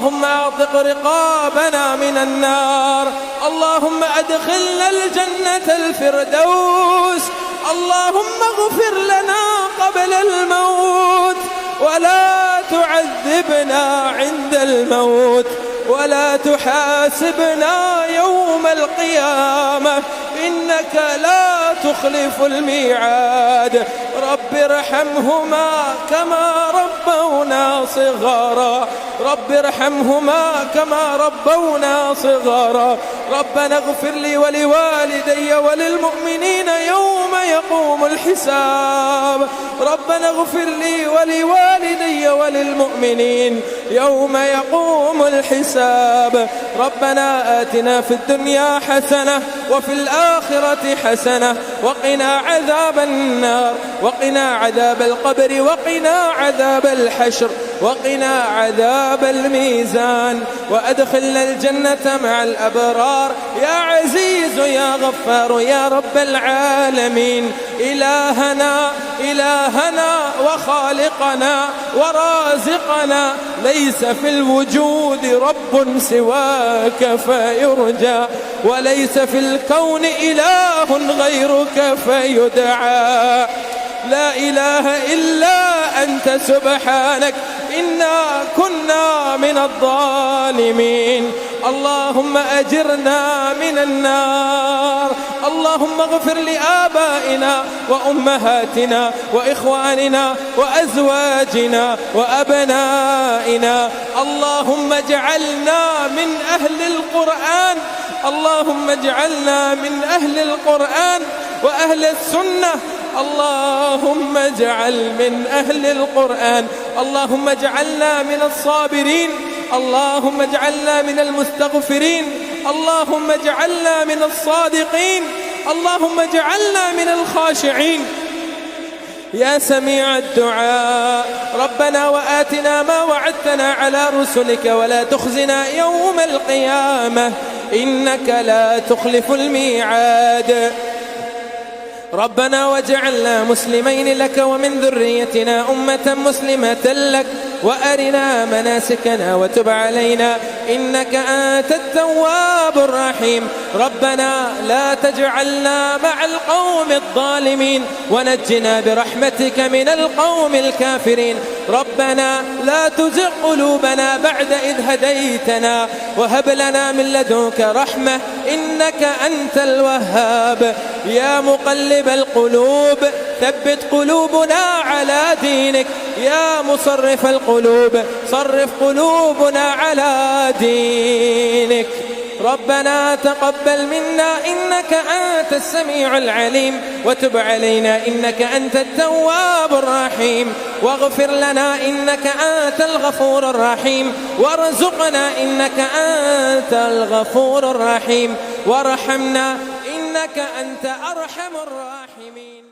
اللهم أعتق رقابنا من النار، اللهم أدخلنا الجنة الفردوس، اللهم اغفر لنا قبل الموت ولا تعذبنا عند الموت ولا تحاسبنا يوم القيامة، إنك لا تخلف الميعاد. رب ارحمهما كما ربونا صغارا، رب ارحمهما كما ربونا صغارا. ربنا اغفر لي ولوالدي وللمؤمنين يوم يقوم الحساب، ربنا اغفر لي ولوالدي وللمؤمنين يوم يقوم الحساب. ربنا آتنا في الدنيا حسنة وفي الآخرة حسنة وقنا عذاب النار، وقنا عذاب القبر، وقنا عذاب الحشر، وقنا عذاب الميزان، وأدخلنا الجنة مع الأبرار يا عزيز يا غفار يا رب العالمين. إلهنا وخالقنا ورازقنا، ليس في الوجود رب سواك فيرجى، وليس في الكون إله غيرك فيدعى. لا إله إلا أنت سبحانك إنا كنا من الظالمين. اللهم أجرنا من النار، اللهم اغفر لآبائنا وأمهاتنا وإخواننا وأزواجنا وأبنائنا. اللهم اجعلنا من أهل القرآن، اللهم اجعلنا من أهل القرآن وأهل السنة. اللهم اجعل من أهل القرآن، اللهم اجعلنا من الصابرين، اللهم اجعلنا من المستغفرين، اللهم اجعلنا من الصادقين، اللهم اجعلنا من الخاشعين يا سميع الدعاء. ربنا وآتنا ما وعدتنا على رسلك ولا تخزنا يوم القيامة إنك لا تخلف الميعاد. ربنا واجعلنا مسلمين لك ومن ذريتنا أمة مسلمة لك، وأرنا مناسكنا وتب علينا إنك أنت التواب الرحيم. ربنا لا تجعلنا مع القوم الظالمين، ونجنا برحمتك من القوم الكافرين. ربنا لا تزغ قلوبنا بعد إذ هديتنا، وهب لنا من لدنك رحمة إنك أنت الوهاب. يا مقلب القلوب ثبت قلوبنا على دينك، يا مصرف القلوب صرف قلوبنا على دينك. ربنا تقبل منا إنك أنت السميع العليم، وتب علينا إنك أنت التواب الرحيم، واغفر لنا إنك أنت الغفور الرحيم، وارزقنا إنك أنت الغفور الرحيم، وارحمنا إنك أنت أرحم الراحمين.